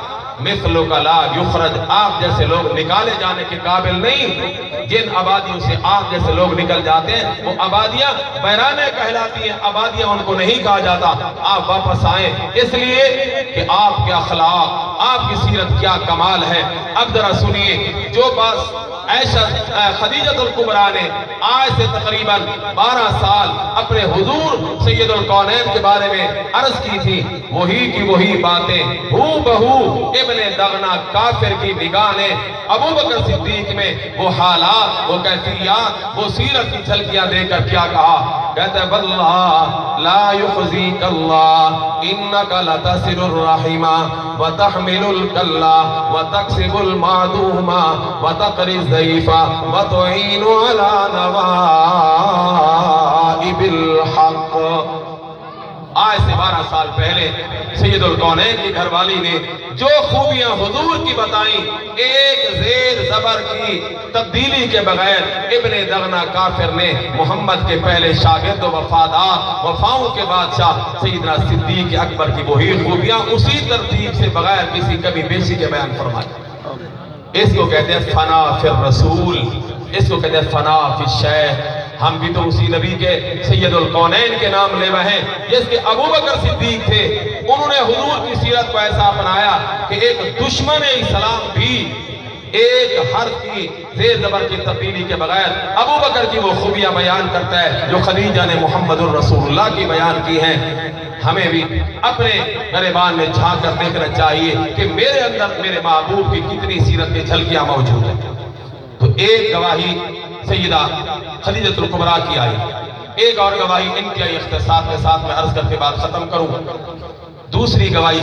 مثلک لا یخرج، آپ جیسے لوگ نکالے جانے کے قابل نہیں، جن آبادیوں سے آپ جیسے لوگ نکل جاتے ہیں وہ آبادیاں ویرانے کہلاتی ہیں، آبادیاں ان کو نہیں کہا جاتا۔ آپ واپس آئیں اس لیے کہ آپ کے اخلاق آپ کی سیرت کیا کمال ہے۔ اب ذرا سنیے، جو بات عائشہ خدیجۃ الکبریٰ نے آج سے تقریباً 12 سال اپنے حضور سید الکونین کے بارے میں عرض کی تھی، وہی کی وہی باتیں ہو بہو ابن دغنا کافر کی نگاہ نے ابوبکر صدیق میں وہ حالات، وہ کیفیات، وہ سیرت کی جھلکیاں دے کر کیا کہا؟ کہتے ہیں واللہ لا یخزیک اللہ انک لتصل الرحم وتحمل الکلا وتکسب المعدوم وتقری الضیف وتعین علی نوائب الحق۔ آج سے 12 سال پہلے سید الکونین کی گھر والی نے جو خوبیاں حضور کی بتائیں، ایک زیر زبر کی تبدیلی کے بغیر ابن دغنا کافر نے محمد کے پہلے شاگرد و وفادار وفاؤں کے بادشاہ سیدنا صدیق اکبر کی وہی خوبیاں اسی ترتیب سے بغیر کسی کمی بیشی کے بیان فرمائے۔ اس کو کہتے ہیں فنا فی الرسول، اس کو کہتے ہیں فنا فی الشیخ۔ ہم بھی تو اسی نبی کے سید الکونین کے نام لیوا ہیں جس کے ابوبکر صدیق تھے، انہوں نے حضور کی سیرت کو ایسا اپنایا کہ ایک دشمن اسلام بھی ایک حرف کی زیر زبر کی تبدیلی کے بغیر ابوبکر کی وہ خوبیاں بیان کرتا ہے جو خدیجہ نے محمد الرسول اللہ کی بیان کی ہیں۔ ہمیں بھی اپنے گریبان میں جھانک کر دیکھنا چاہیے کہ میرے اندر میرے محبوب کی کتنی سیرت کی جھلکیاں موجود ہیں۔ تو ایک گواہی سیدہ خدیجۃ الکبریٰ کی آئی، ایک اور گواہی انتہائی اختصاص کے ساتھ میں عرض کر کے بات ختم کروں۔ دوسری گواہی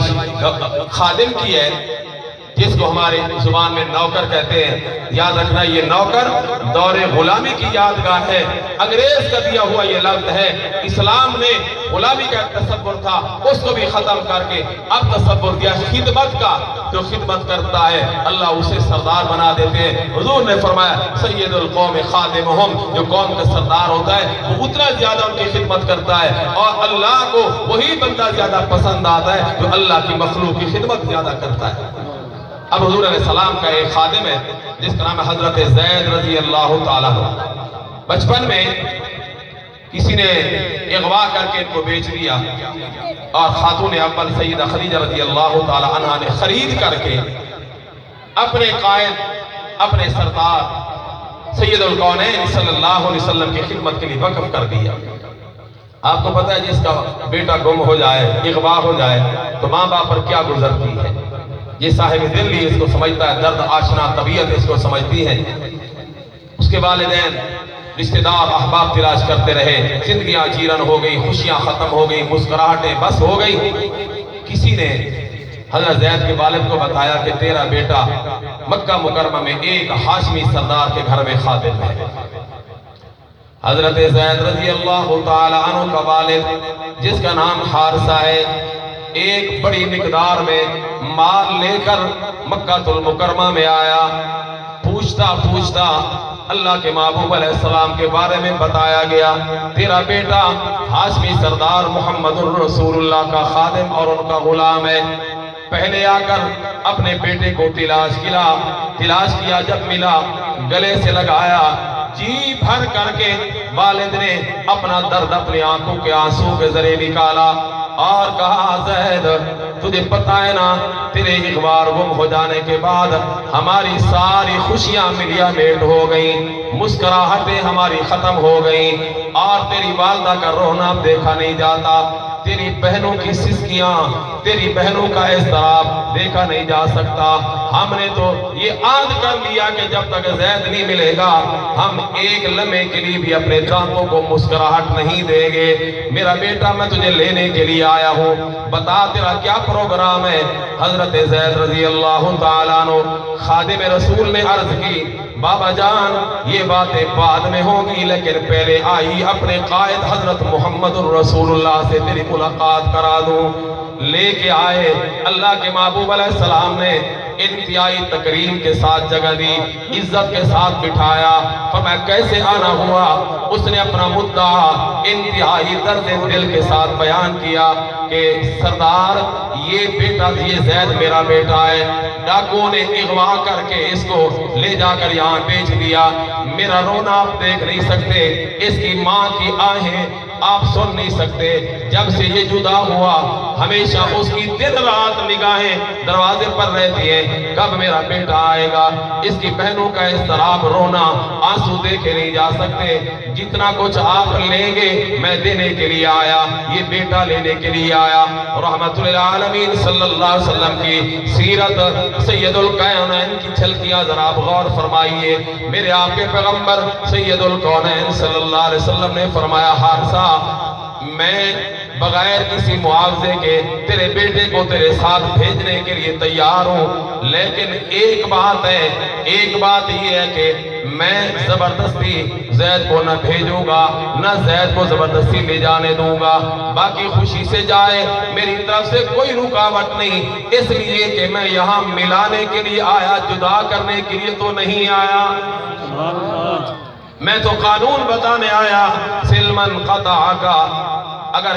خادم کی ہے جس کو ہمارے زبان میں نوکر کہتے ہیں۔ یاد رکھنا یہ نوکر دور غلامی کی یادگار ہے، انگریز کا دیا ہوا یہ لفظ ہے۔ اسلام نے غلامی کا تصور تھا اس کو بھی ختم کر کے اب تصور دیا خدمت کا، جو خدمت کرتا ہے اللہ اسے سردار بنا دیتے ہیں۔ حضور نے فرمایا سید القوم خادمہم، جو قوم کا سردار ہوتا ہے وہ اتنا زیادہ ان کی خدمت کرتا ہے، اور اللہ کو وہی بندہ زیادہ پسند آتا ہے جو اللہ کی مخلوق کی خدمت زیادہ کرتا ہے۔ اب حضور علیہ السلام کا ایک خادم ہے جس کا نام ہے حضرت زید رضی اللہ تعالیٰ عنہ۔ بچپن میں کسی نے اغوا کر کے ان کو بیچ دیا، اور خاتون اول سیدہ خدیجہ رضی اللہ تعالیٰ عنہ نے خرید کر کے اپنے قائد، اپنے سردار سید الکونین صلی اللہ علیہ وسلم کی خدمت کے لیے وقف کر دیا۔ آپ کو پتہ ہے جس کا بیٹا گم ہو جائے، اغوا ہو جائے تو ماں باپ پر کیا گزرتی ہے۔ یہ صاحب دل بھی اس کو سمجھتا ہے، درد آشنا طبیعت اس کو سمجھتی ہے۔ اس کے والدین رشتہ دار احباب تلاش کرتے رہے، زندگیاں چیرن ہو گئی، خوشیاں ختم ہو گئی، مسکراہٹیں بس ہو گئی۔ کسی نے حضرت زید کے والد کو بتایا کہ تیرا بیٹا مکہ مکرمہ میں ایک ہاشمی سردار کے گھر میں خادم ہے۔ حضرت زید رضی اللہ تعالی عنہ کا والد جس کا نام حارثہ ہے، ایک بڑی مقدار میں مال لے کر مکہ المکرمہ میں آیا۔ پوچھتا اللہ کے محبوب علیہ السلام کے بارے میں بتایا گیا، تیرا بیٹا ہاشمی سردار محمد الرسول اللہ کا خادم اور ان کا غلام ہے۔ پہلے آ کر اپنے بیٹے کو تلاش کیا، جب ملا گلے سے لگایا، جی بھر کر کے والد نے اپنا درد اپنی آنکھوں کے آنسو کے ذریعے نکالا اور کہا زید تجھے پتہ ہے نا تیرے اغوار گم ہو جانے کے بعد ہماری ساری خوشیاں ملیا میٹ ہو گئیں، مسکراہٹیں ہماری ختم ہو گئیں، اور تیری والدہ کا رونا اب دیکھا نہیں جاتا، تیری بہنوں کی سسکیاں، تیری بہنوں کا اضطراب دیکھا نہیں جا سکتا۔ ہم نے تو یہ عہد کر لیا کہ جب تک زید نہیں ملے گا ہم ایک لمحے کے لیے بھی اپنے دانتوں کو مسکراہٹ نہیں دیں گے۔ میرا بیٹا میں تجھے لینے کے لیے آیا ہوں، بتا تیرا کیا پروگرام ہے؟ حضرت زید رضی اللہ تعالیٰ عنہ خادم رسول نے عرض کی، بابا جان یہ باتیں بعد میں ہوں گی، لیکن پہلے آئی اپنے قائد حضرت محمد الرسول اللہ سے تیری ملاقات کرا دوں۔ لے کے آئے، اللہ کے محبوب علیہ السلام نے انتہائی تکریم کے ساتھ جگہ دی، عزت کے ساتھ بٹھایا۔ فرمایا کیسے آنا ہوا؟ اس نے اپنا مدعا انتہائی درد دل کے ساتھ بیان کیا کہ سردار یہ بیٹا یہ زید میرا بیٹا ہے، ڈاکوؤں نے اغوا کر کے اس کو لے جا کر یہاں بیچ دیا، میرا رونا آپ دیکھ نہیں سکتے، اس کی ماں کی آہیں آپ سن نہیں سکتے، جب سے یہ جدا ہوا ہمیشہ اس کی دن رات نگاہیں دروازے پر رہتی ہیں، کب میرا بیٹا آئے گا۔ اس کی بہنوں کا اضطراب، رونا، آنسو دیکھے نہیں جا سکتے، جتنا کچھ آپ لیں گے میں دینے کے لیے آیا، یہ بیٹا لینے کے لیے آیا۔ رحمت للعالمین صلی اللہ علیہ وسلم کی سیرت سید الکونین کی جھلکیاں ذرا آپ غور فرمائیے۔ میرے آپ کے پیغمبر سید الکونین صلی اللہ علیہ وسلم نے فرمایا، حارثہ میں بغیر کسی معاوضے کے تیرے بیٹے کو تیرے ساتھ بھیجنے کے لیے تیار ہوں، لیکن ایک بات ہے، ایک بات یہ ہے کہ میں زبردستی زید کو نہ بھیجوں گا، نہ زید کو زبردستی لے جانے دوں گا، باقی خوشی سے جائے، میری طرف سے کوئی رکاوٹ نہیں، اس لیے کہ میں یہاں ملانے کے لیے آیا، جدا کرنے کے لیے تو نہیں آیا، میں تو قانون بتانے آیا۔ سلمن قطع کا، اگر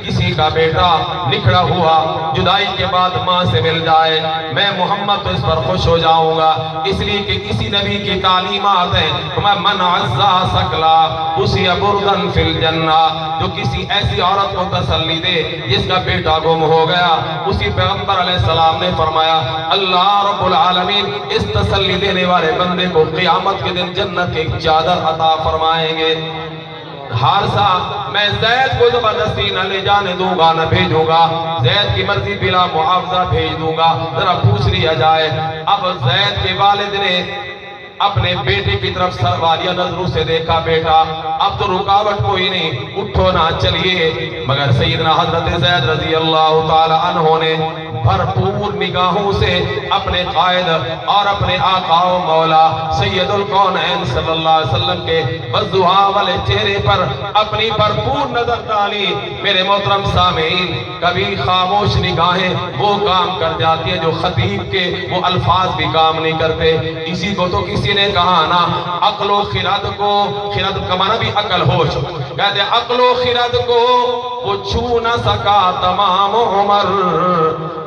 کسی کا بیٹا نکھڑا ہوا جدائی کے بعد ماں سے مل جائے، میں محمد تو اس پر خوش ہو جاؤں گا، اس لیے کہ کسی نبی کی تعلیمات ہیں، من عزا سکلا اسی بردن فی الجنہ، جو کسی ایسی عورت کو تسلی دے جس کا بیٹا گم ہو گیا، اسی پیغمبر علیہ السلام نے فرمایا اللہ رب العالمین اس تسلی دینے والے بندے کو قیامت کے دن جنت ایک چادر عطا فرمائیں گے۔ حارثہ میں زید کو زبردستی نہ لے جانے دوں گا، نہ بھیجوں گا، زید کی مرضی بلا معاوضہ بھیج دوں گا۔ ذرا پوچھ لیا جائے، اب زید کے والد نے اپنے بیٹے کی طرف سروالیہ نظروں سے دیکھا، بیٹا اب تو رکاوٹ کوئی نہیں، اٹھو نہ چلیے، مگر سیدنا حضرت زید رضی اللہ تعالی عنہ نے بھرپور نگاہوں سے اپنے قائد اور اپنے آقا و مولا سید الکونین صلی اللہ علیہ وسلم کے بزدھا والے چہرے پر اپنی بھرپور نظر ڈالی۔ میرے محترم سامعین، کبھی خاموش نگاہیں وہ کام کر جاتی ہیں جو خطیب کے وہ الفاظ بھی کام نہیں کرتے۔ اسی کو تو کسی نے کہا نا، عقل و خرد کو، خرد کا معنی بھی عقل ہوش، کہتے ہیں عقل و خرد کو وہ چھو نہ سکا تمام عمر،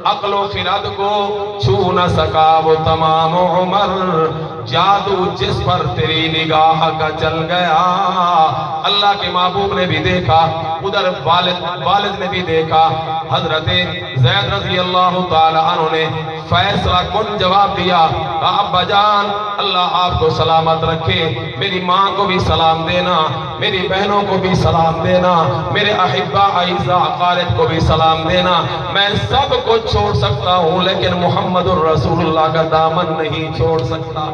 عقل و خرد کو چھو نہ سکا وہ تمام عمر، جادو جس پر تیری نگاہ کا چل گیا۔ اللہ کے محبوب نے بھی دیکھا، ادھر والد نے بھی دیکھا، حضرت زید رضی اللہ تعالی عنہ نے فیصلہ کن جواب دیا، کہا ابا جان اللہ آپ کو سلامت رکھے، میری ماں کو بھی سلام دینا، میری بہنوں کو بھی سلام دینا، میرے احبہ اعزاء اقارب کو بھی سلام دینا، میں سب کو چھوڑ سکتا ہوں لیکن محمد الرسول اللہ کا دامن نہیں چھوڑ سکتا،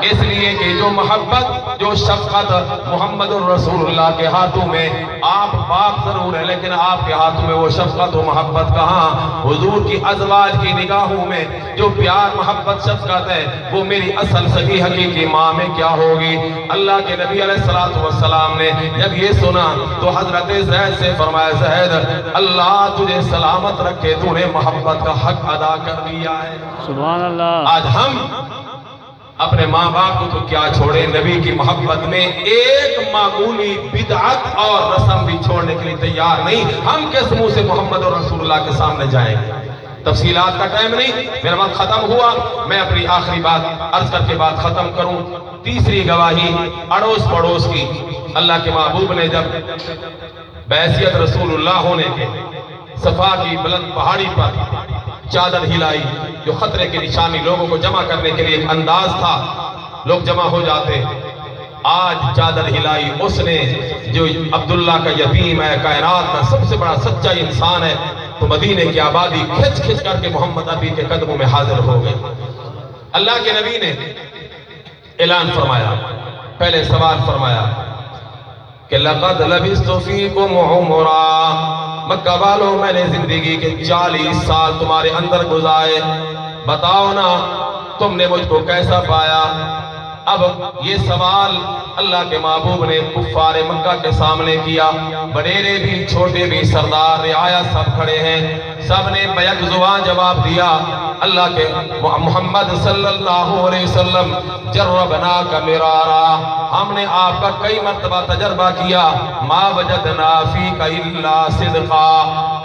اس لیے کہ جو محبت جو شفقت محمد الرسول اللہ کے ہاتھوں میں، آپ باپ ضرور ہے لیکن آپ کے ہاتھوں میں وہ شفقت و محبت کہاں؟ حضور کی ازواج کی نگاہوں میں جو پیار محبت شفقت ہے وہ میری اصل سگی حقیقی ماں میں کیا ہوگی؟ اللہ کے نبی علیہ السلام نے جب یہ سنا تو حضرت زید سے فرمایا، زید اللہ تجھے سلامت رکھے، تو نے محبت کا حق ادا کر دیا ہے۔ سبحان اللہ۔ آج ہم اپنے ماں باپ کو تو کیا چھوڑے، نبی کی محبت میں ایک معمولی بدعت اور رسم بھی چھوڑنے کے لیے تیار نہیں، ہم کس منہ سے محمد اور رسول اللہ کے سامنے جائیں گے؟ تفصیلات کا ٹائم نہیں، میرا وقت ختم ہوا، میں اپنی آخری بات عرض کر کے بات ختم کروں۔ تیسری گواہی اڑوس پڑوس کی، اللہ کے محبوب نے جب بحیثیت رسول اللہ ہونے کے صفا کی بلند پہاڑی پر چادر ہلائی، جو خطرے کی نشانی لوگوں کو جمع کرنے کے لیے ایک انداز تھا، لوگ جمع ہو جاتے، آج چادر ہلائی اس نے جو عبداللہ کا یتیم ہے، کائنات کا سب سے بڑا سچا انسان ہے، تو مدینے کی آبادی کھچ کھچ کر کے محمد عربی کے قدموں میں حاضر ہو گئے۔ اللہ کے نبی نے اعلان فرمایا، پہلے سوال فرمایا کہ لَقَدْ لَبِثْتُ فِيكُمْ عُمُرًا، مکہ والوں میں نے زندگی کے 40 سال تمہارے اندر گزارے، بتاؤ نا تم نے مجھ کو کیسا پایا؟ اب یہ سوال اللہ کے محبوب نے کفار مکہ کے سامنے کیا، بڑیرے بھی چھوٹے بھی سردار رعایا سب کھڑے ہیں، سب نے بیک زبان جواب دیا، اللہ کے محمد صلی اللہ علیہ وسلم جربنا کا مرارا، ہم نے آپ کا کئی مرتبہ تجربہ کیا، ما وجدنا فیک الا صدقا،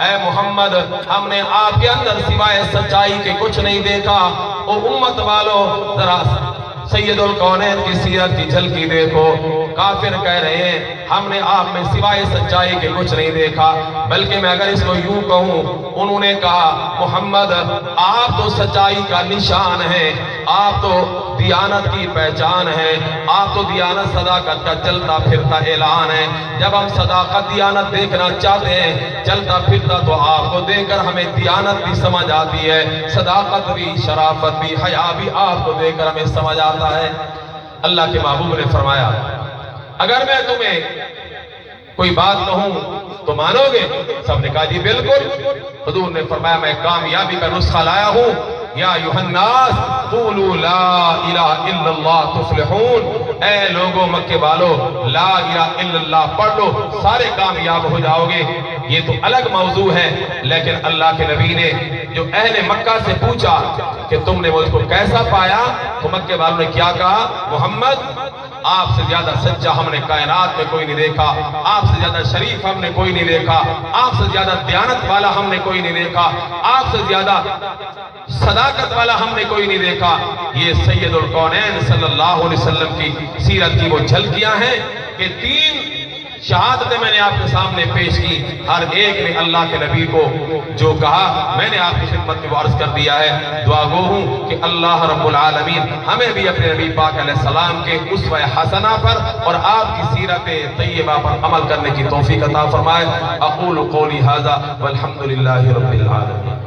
اے محمد ہم نے آپ کے اندر سوائے سچائی کے کچھ نہیں دیکھا۔ او امت والو ذرا سید الکونین کی سیرت کی جھلکی دیکھو، کافر کہہ رہے ہیں ہم نے آپ میں سوائے سچائی کے کچھ نہیں دیکھا، بلکہ میں اگر اس کو یوں کہوں، انہوں نے کہا محمد آپ تو سچائی کا نشان ہے، آپ تو دیانت کی پہچان ہے، آپ تو دیانت صداقت کا چلتا پھرتا اعلان ہے، جب ہم صداقت دیانت دیکھنا چاہتے ہیں، چلتا پھرتا تو آپ کو دیکھ کر ہمیں دیانت بھی سمجھ آتی ہے، صداقت بھی، شرافت بھی، حیا بھی آپ کو دیکھ کر ہمیں سمجھ آتا ہے۔ اللہ کے محبوب نے فرمایا اگر میں تمہیں کوئی بات کہوں تو مانو گے؟ سب نے کہا جی بالکل۔ حضور نے فرمایا میں کامیابی کا نسخہ لایا ہوں، یا ایھا الناس قولوا لا الہ الا اللہ تفلحون، اے لوگوں مکے والو لا الہ الا اللہ پڑھ لو سارے کامیاب ہو جاؤ گے۔ یہ تو الگ موضوع ہے، لیکن اللہ کے نبی نے جو اہل مکہ سے پوچھا کہ تم نے مجھ کو کیسا پایا، تو مکے والوں نے کیا کہا؟ محمد آپ سے زیادہ سچا ہم نے کائنات میں کوئی نہیں دیکھا، آپ سے زیادہ شریف ہم نے کوئی نہیں دیکھا، آپ سے زیادہ دیانت والا ہم نے کوئی نہیں دیکھا، آپ سے زیادہ صداقت والا ہم نے کوئی نہیں دیکھا۔ یہ سید الکونین صلی اللہ علیہ وسلم کی سیرت کی وہ جھلکیاں ہیں کہ تین شہادتیں میں نے آپ کے سامنے پیش کی، ہر ایک نے اللہ کے نبی کو جو کہا میں نے آپ کی خدمت میں عرض کر دیا ہے۔ دعا گو ہوں کہ اللہ رب العالمین ہمیں بھی اپنے نبی پاک علیہ السلام کے اسوہ حسنہ پر اور آپ کی سیرت طیبہ پر عمل کرنے کی توفیق عطا فرمائے۔ اقول قولی ھذا والحمد للہ رب العالمین۔